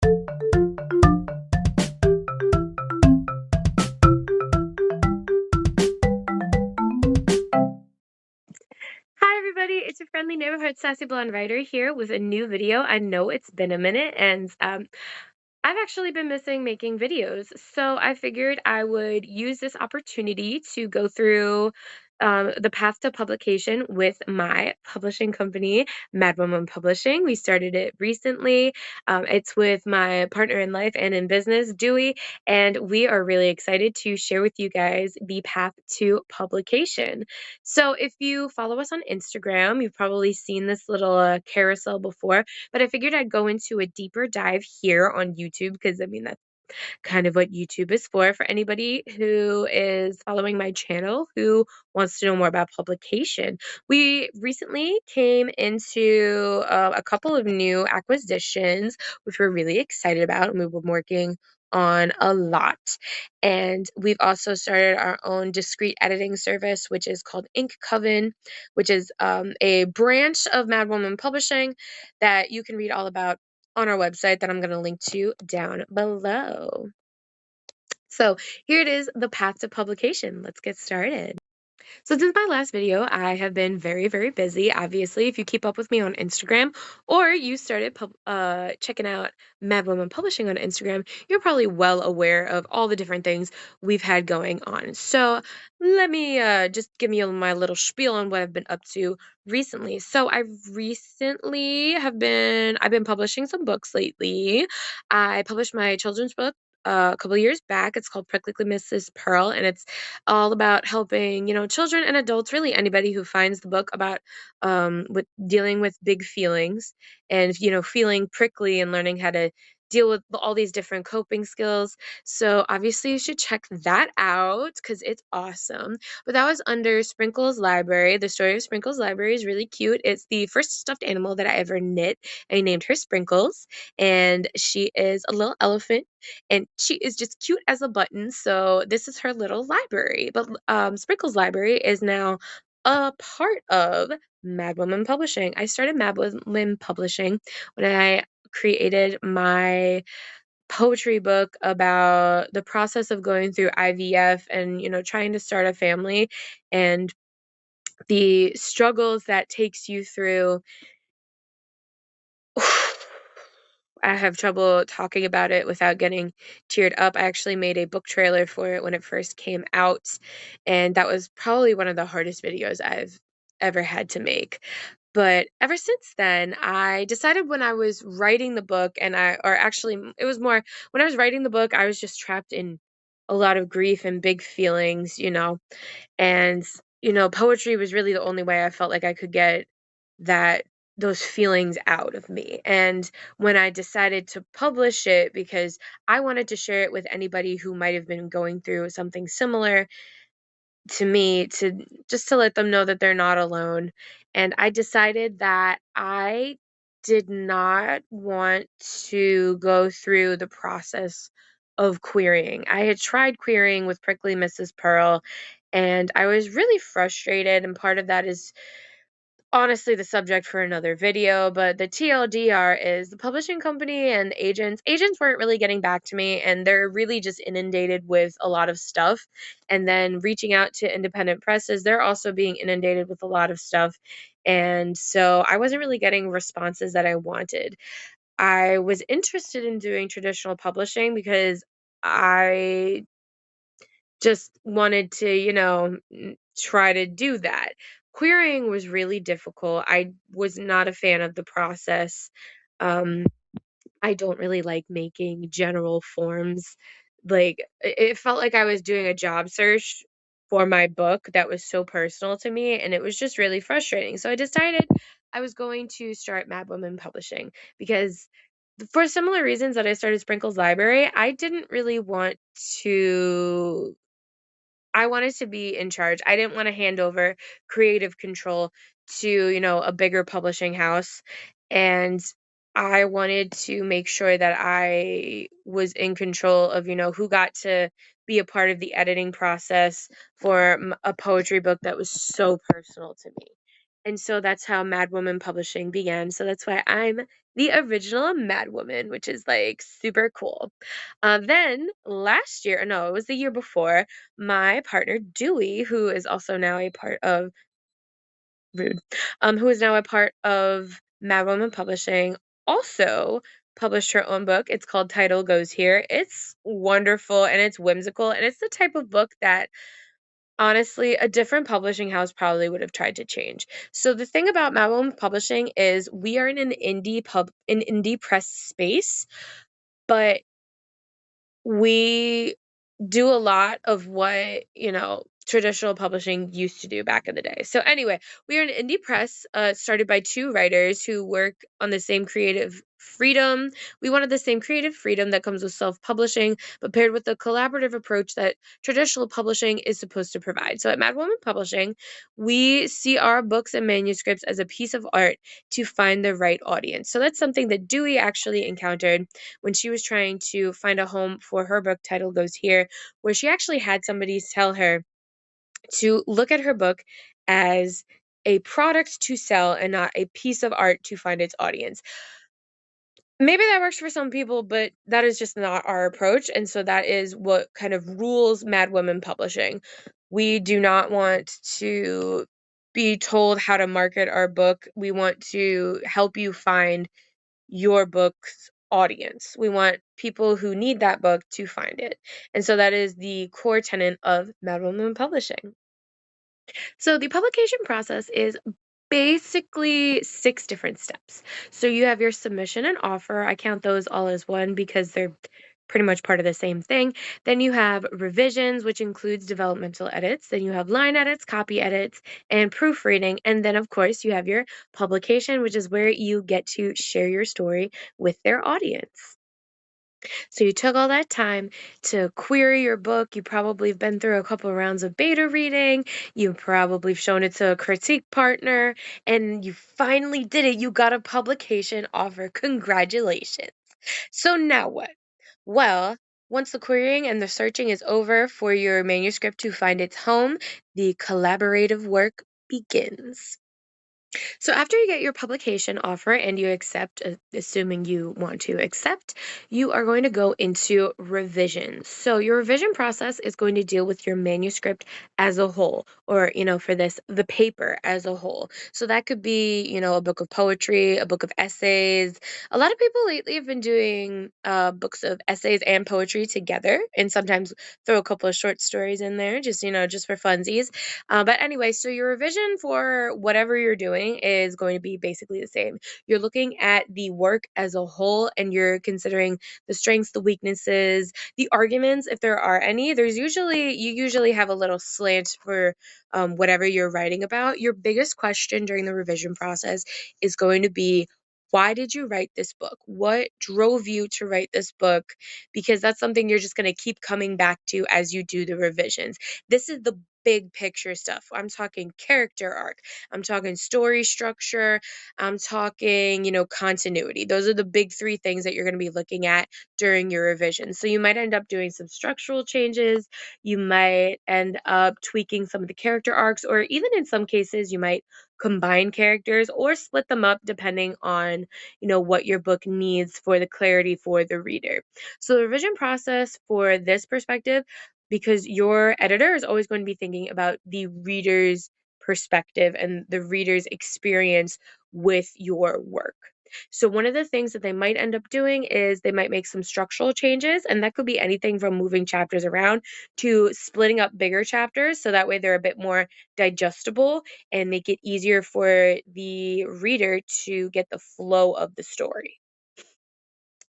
Hi everybody, it's your friendly neighborhood Sassy Blonde Writer here with a new video. I know it's been a minute and I've actually been missing making videos, so I figured I would use this opportunity to go through the path to publication with my publishing company, Mad Woman Publishing. We started it recently. It's with my partner in life and in business, Dewey, and we are really excited to share with you guys the path to publication. So if you follow us on Instagram, you've probably seen this little carousel before, but I figured I'd go into a deeper dive here on YouTube because I mean, that's kind of what YouTube is for anybody who is following my channel who wants to know more about publication. We recently came into a couple of new acquisitions, which we're really excited about, and we've been working on a lot. And we've also started our own discrete editing service, which is called Ink Coven, which is a branch of Mad Woman Publishing that you can read all about on our website that I'm going to link to down below. So here it is, the path to publication. Let's get started. So since my last video, I have been very, very busy. Obviously, if you keep up with me on Instagram or you started checking out Mad Woman Publishing on Instagram, you're probably well aware of all the different things we've had going on. So let me just give you my little spiel on what I've been up to recently. So I've been publishing some books lately. I published my children's book a couple years back. It's called Prickly Mrs. Pearl, and it's all about helping, children and adults, really anybody who finds the book about with dealing with big feelings and, feeling prickly and learning how to deal with all these different coping skills. So obviously you should check that out because it's awesome. But that was under Sprinkle's Library. The story of Sprinkle's Library is really cute. It's the first stuffed animal that I ever knit. I named her Sprinkles, and she is a little elephant and she is just cute as a button. So this is her little library. But Sprinkle's Library is now a part of Mad Woman Publishing. I started Mad Woman Publishing when I created my poetry book about the process of going through IVF and, trying to start a family and the struggles that takes you through. I have trouble talking about it without getting teared up. I actually made a book trailer for it when it first came out, and that was probably one of the hardest videos I've ever had to make. But ever since then, I decided when I was writing the book, it was more when I was writing the book, I was just trapped in a lot of grief and big feelings, and, poetry was really the only way I felt like I could get that those feelings out of me. And when I decided to publish it because I wanted to share it with anybody who might have been going through something similar to me, to just to let them know that they're not alone. And I decided that I did not want to go through the process of querying. I had tried querying with Prickly Mrs. Pearl, and I was really frustrated. And part of that is honestly the subject for another video, but the TLDR is the publishing company and agents weren't really getting back to me, and they're really just inundated with a lot of stuff. And then reaching out to independent presses, they're also being inundated with a lot of stuff. And so I wasn't really getting responses that I wanted. I was interested in doing traditional publishing because I just wanted to, try to do that. Querying was really difficult. I was not a fan of the process. Um, I don't really like making general forms. Like, it felt like I was doing a job search for my book that was so personal to me, and it was just really frustrating. So I decided I was going to start Mad Woman Publishing because for similar reasons that I started Sprinkle's Library, to I wanted to be in charge. I didn't want to hand over creative control to, a bigger publishing house. And I wanted to make sure that I was in control of, who got to be a part of the editing process for a poetry book that was so personal to me. And so that's how Mad Woman Publishing began. So that's why I'm the original Mad Woman, which is like super cool. Then last year, no, it was the year before, my partner Dewey, who is also now a part of Rude, who is now a part of Mad Woman Publishing, also published her own book. It's called Title Goes Here. It's wonderful and it's whimsical, and it's the type of book that honestly, a different publishing house probably would have tried to change. So the thing about Mad Woman Publishing is we are in an indie press space, but we do a lot of what, traditional publishing used to do back in the day. So anyway, we are an indie press started by two writers who work on the same creative freedom. We wanted the same creative freedom that comes with self-publishing, but paired with the collaborative approach that traditional publishing is supposed to provide. So at Mad Woman Publishing, we see our books and manuscripts as a piece of art to find the right audience. So that's something that Dewey actually encountered when she was trying to find a home for her book. Title Goes Here, where she actually had somebody tell her to look at her book as a product to sell and not a piece of art to find its audience. Maybe that works for some people, but that is just not our approach. And so that is what kind of rules Mad Women Publishing. We do not want to be told how to market our book. We want to help you find your book's audience. We want people who need that book to find it. And so that is the core tenet of Mad Women Publishing. So the publication process is basically 6 different steps. So you have your submission and offer. I count those all as one because they're pretty much part of the same thing. Then you have revisions, which includes developmental edits. Then you have line edits, copy edits, and proofreading. And then, of course, you have your publication, which is where you get to share your story with their audience. So you took all that time to query your book. You probably have been through a couple of rounds of beta reading. You probably have shown it to a critique partner, and you finally did it. You got a publication offer. Congratulations. So now what? Well, once the querying and the searching is over for your manuscript to find its home, the collaborative work begins. So after you get your publication offer and you accept, assuming you want to accept, you are going to go into revisions. So your revision process is going to deal with your manuscript as a whole, or, for this, the paper as a whole. So that could be, a book of poetry, a book of essays. A lot of people lately have been doing books of essays and poetry together, and sometimes throw a couple of short stories in there, just for funsies. But anyway, so your revision for whatever you're doing is going to be basically the same. You're looking at the work as a whole and you're considering the strengths, the weaknesses, the arguments, if there are any. You usually have a little slant for whatever you're writing about. Your biggest question during the revision process is going to be, why did you write this book? What drove you to write this book? Because that's something you're just going to keep coming back to as you do the revisions. This is the big picture stuff. I'm talking character arc. I'm talking story structure. I'm talking, continuity. Those are the big 3 things that you're going to be looking at during your revision. So you might end up doing some structural changes. You might end up tweaking some of the character arcs, or even in some cases, you might combine characters or split them up depending on, what your book needs for the clarity for the reader. So the revision process for this perspective, because your editor is always going to be thinking about the reader's perspective and the reader's experience with your work. So one of the things that they might end up doing is they might make some structural changes, and that could be anything from moving chapters around to splitting up bigger chapters so that way they're a bit more digestible and make it easier for the reader to get the flow of the story.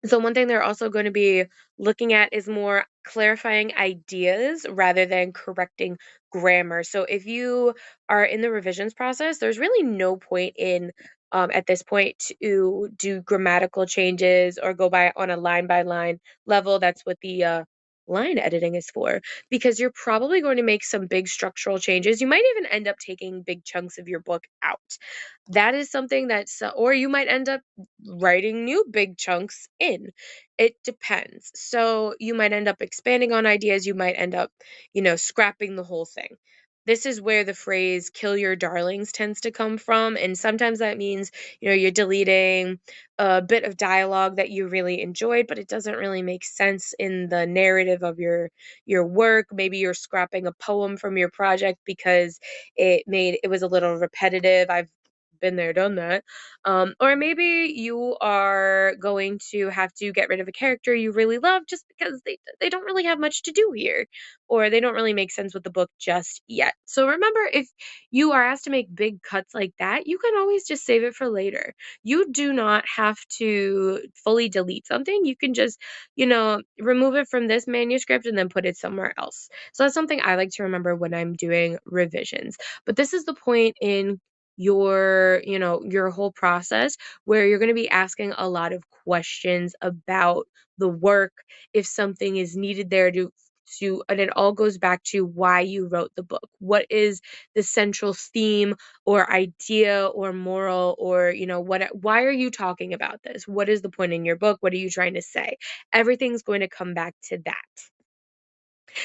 So one thing they're also going to be looking at is more clarifying ideas rather than correcting grammar. So if you are in the revisions process, there's really no point in at this point to do grammatical changes or go by line level. That's what the line editing is for, because you're probably going to make some big structural changes. You might even end up taking big chunks of your book out. That is something or you might end up writing new big chunks in. It depends. So you might end up expanding on ideas. You might end up, scrapping the whole thing. this is where the phrase "kill your darlings" tends to come from, and sometimes that means, you're deleting a bit of dialogue that you really enjoyed, but it doesn't really make sense in the narrative of your work. Maybe you're scrapping a poem from your project because it was a little repetitive. I've been there, done that. Or maybe you are going to have to get rid of a character you really love just because they don't really have much to do here, or they don't really make sense with the book just yet. So remember, if you are asked to make big cuts like that, you can always just save it for later. You do not have to fully delete something. You can just, remove it from this manuscript and then put it somewhere else. So that's something I like to remember when I'm doing revisions. But this is the point in your whole process where you're going to be asking a lot of questions about the work, if something is needed there and it all goes back to why you wrote the book. What is the central theme or idea or moral, or why are you talking about this? What is the point in your book? What are you trying to say? Everything's going to come back to that.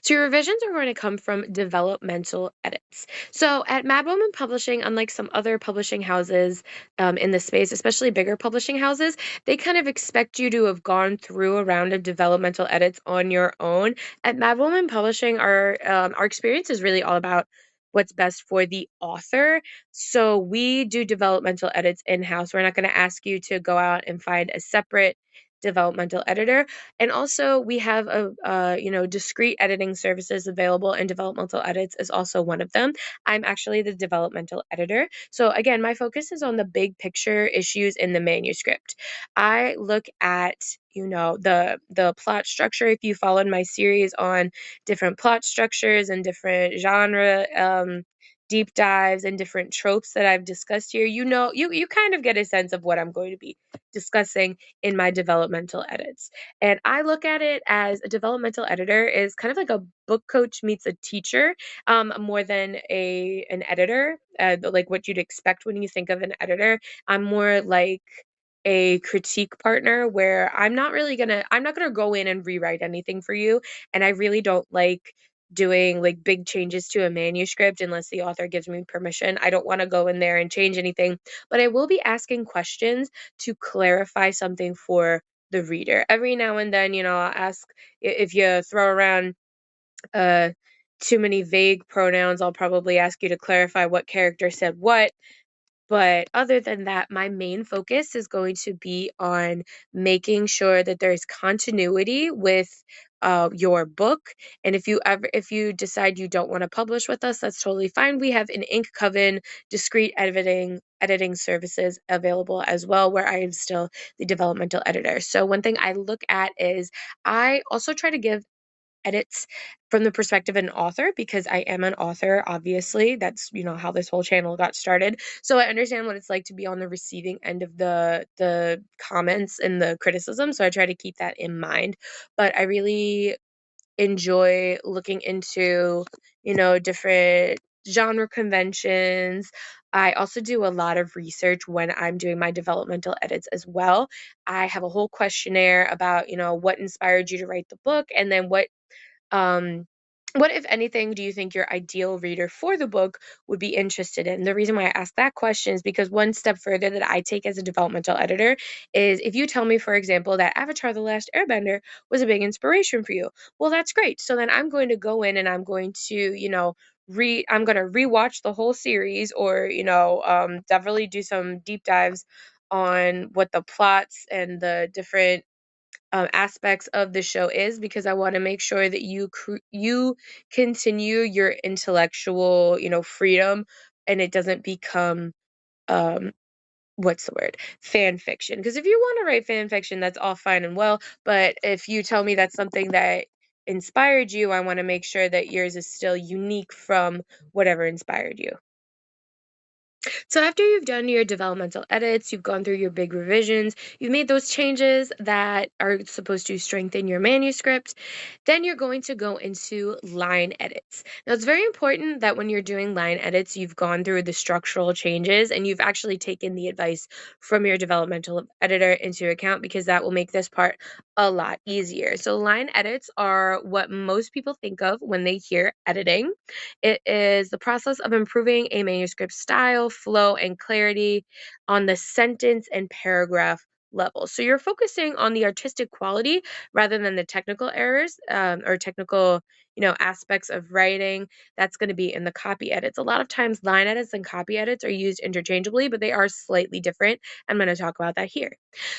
So your revisions are going to come from developmental edits. So at Mad Woman Publishing, unlike some other publishing houses in the space, especially bigger publishing houses, they kind of expect you to have gone through a round of developmental edits on your own. At Mad Woman Publishing, our experience is really all about what's best for the author. So we do developmental edits in-house. We're not going to ask you to go out and find a separate developmental editor. And also, we have discrete editing services available, and developmental edits is also one of them. I'm actually the developmental editor. So again, my focus is on the big picture issues in the manuscript. I look at the plot structure. If you followed my series on different plot structures and different genre deep dives and different tropes that I've discussed here, you kind of get a sense of what I'm going to be discussing in my developmental edits. And I look at it as a developmental editor is kind of like a book coach meets a teacher, more than an editor, like what you'd expect when you think of an editor. I'm more like a critique partner where I'm not gonna go in and rewrite anything for you. And I really don't like doing like big changes to a manuscript unless the author gives me permission. I don't want to go in there and change anything, but I will be asking questions to clarify something for the reader. Every now and then, I'll ask if you throw around uh too many vague pronouns, I'll probably ask you to clarify what character said what. But other than that, my main focus is going to be on making sure that there's continuity with your book. And if you decide you don't want to publish with us, that's totally fine. We have an Ink Coven discrete editing services available as well, where I am still the developmental editor. So one thing I look at is I also try to give edits from the perspective of an author, because I am an author, obviously. That's, how this whole channel got started. So I understand what it's like to be on the receiving end of the comments and the criticism. So I try to keep that in mind. But I really enjoy looking into, different genre conventions. I also do a lot of research when I'm doing my developmental edits as well. I have a whole questionnaire about, what inspired you to write the book, and then um, what, if anything, do you think your ideal reader for the book would be interested in? The reason why I ask that question is because one step further that I take as a developmental editor is, if you tell me, for example, that Avatar: The Last Airbender was a big inspiration for you, well, that's great. So then I'm going to go in and I'm going to, I'm going to rewatch the whole series, or, definitely do some deep dives on what the plots and the different aspects of the show is, because I want to make sure that you continue your intellectual, freedom, and it doesn't become um what's the word, fan fiction. Because if you want to write fan fiction, that's all fine and well, but if you tell me that's something that inspired you, I want to make sure that yours is still unique from whatever inspired you. So after you've done your developmental edits, you've gone through your big revisions, you've made those changes that are supposed to strengthen your manuscript, then you're going to go into line edits. Now, it's very important that when you're doing line edits, you've gone through the structural changes and you've actually taken the advice from your developmental editor into account, because that will make this part a lot easier. So, line edits are what most people think of when they hear editing. It is the process of improving a manuscript style, flow, and clarity on the sentence and paragraph level. So you're focusing on the artistic quality rather than the technical errors, or technical, aspects of writing. That's going to be in the copy edits. A lot of times, line edits and copy edits are used interchangeably, but they are slightly different. I'm going to talk about that here.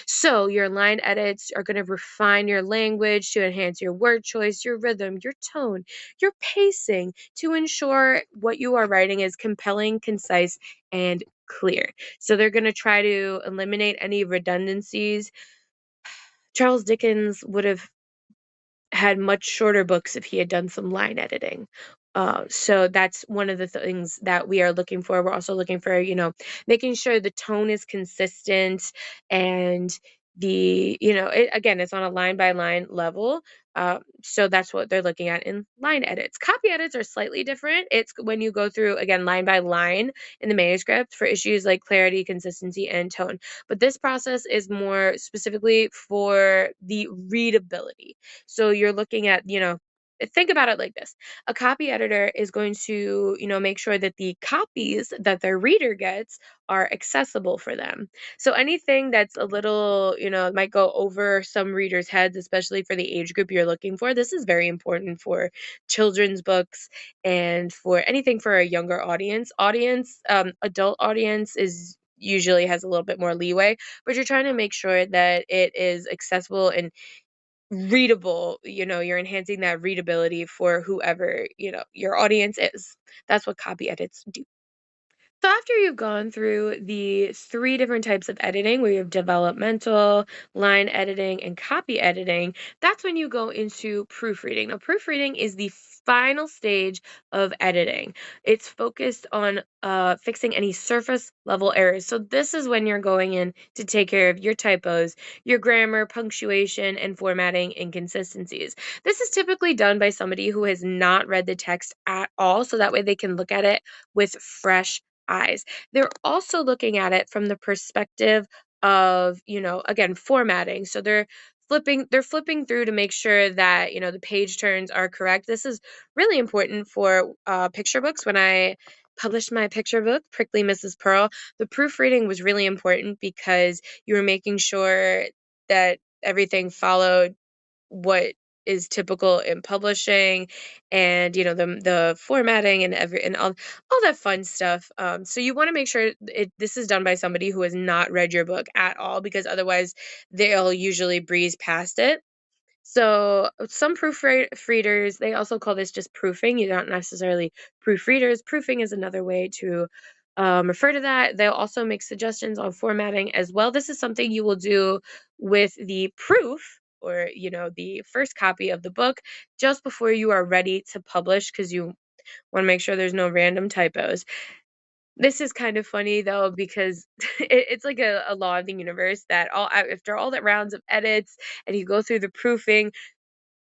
So your line edits are going to refine your language to enhance your word choice, your rhythm, your tone, your pacing, to ensure what you are writing is compelling, concise, and clear. So they're going to try to eliminate any redundancies. Charles Dickens would have had much shorter books if he had done some line editing. So that's one of the things that we are looking for. We're also looking for, making sure the tone is consistent, and again, it's on a line by line level. So that's what they're looking at in line edits. Copy edits are slightly different. It's when you go through, again, line by line in the manuscript for issues like clarity, consistency, and tone. But this process is more specifically for the readability. So you're looking at, think about it like this. A copy editor is going to, make sure that the copies that their reader gets are accessible for them. So anything that's a little, might go over some readers' heads, especially for the age group you're looking for. This is very important for children's books and for anything for a younger audience. Adult audience is usually has a little bit more leeway, but you're trying to make sure that it is accessible and readable. You're enhancing that readability for whoever, your audience is. That's what copy edits do. So after you've gone through the three different types of editing, where you have developmental, line editing, and copy editing, that's when you go into proofreading. Now, proofreading is the final stage of editing. It's focused on fixing any surface level errors. So this is when you're going in to take care of your typos, your grammar, punctuation, and formatting inconsistencies. This is typically done by somebody who has not read the text at all, so that way they can look at it with fresh eyes. They're also looking at it from the perspective of, again, formatting. So they're flipping through to make sure that, the page turns are correct. This is really important for picture books. When I published my picture book, Prickly Mrs. Pearl, the proofreading was really important because you were making sure that everything followed what is typical in publishing, and the formatting and all that fun stuff. So you want to make sure this is done by somebody who has not read your book at all, because otherwise they'll usually breeze past it. So some proofreaders, they also call this just proofing. You're not necessarily proofreaders. Proofing is another way to refer to that. They'll also make suggestions on formatting as well. This is something you will do with the proof, or the first copy of the book, just before you are ready to publish, because you want to make sure there's no random typos. This is kind of funny though, because it's like a law of the universe that after all that rounds of edits and you go through the proofing,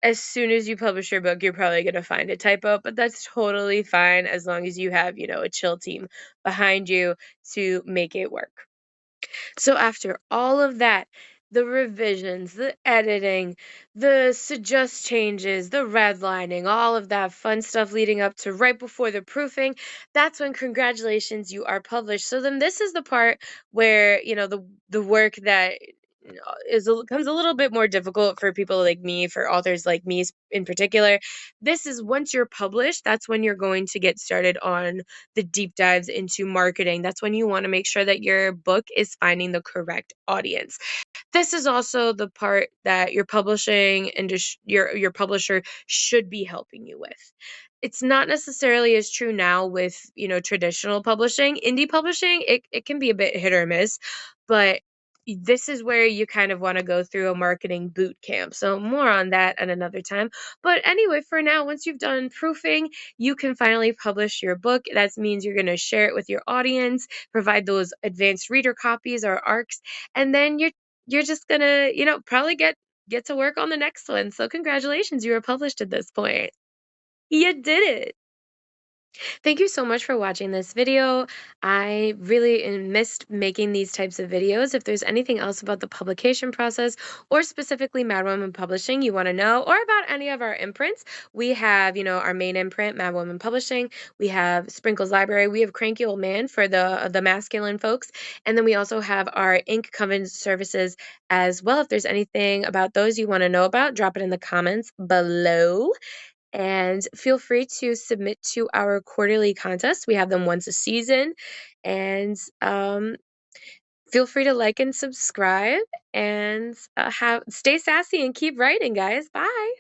as soon as you publish your book, you're probably going to find a typo, but that's totally fine as long as you have, a chill team behind you to make it work. So after all of that, the revisions, the editing, the suggest changes, the redlining, all of that fun stuff leading up to right before the proofing, that's when, congratulations, you are published. So then this is the part where, the work that comes a little bit more difficult for people like me, for authors like me in particular. This is, once you're published, that's when you're going to get started on the deep dives into marketing. That's when you want to make sure that your book is finding the correct audience. This is also the part that your publishing and your publisher should be helping you with. It's not necessarily as true now with, traditional publishing. Indie publishing, it can be a bit hit or miss, but this is where you kind of want to go through a marketing boot camp. So more on that at another time. But anyway, for now, once you've done proofing, you can finally publish your book. That means you're going to share it with your audience, provide those advanced reader copies or ARCs, and then you're just going to, probably get to work on the next one. So congratulations, you were published at this point. You did it. Thank you so much for watching this video. I really missed making these types of videos. If there's anything else about the publication process or specifically Mad Woman Publishing you want to know, or about any of our imprints, we have, our main imprint, Mad Woman Publishing. We have Sprinkles Library. We have Cranky Old Man for the masculine folks. And then we also have our ink coven services as well. If there's anything about those you want to know about, drop it in the comments below. And feel free to submit to our quarterly contests. We have them once a season. And feel free to like and subscribe and stay sassy and keep writing, guys. Bye.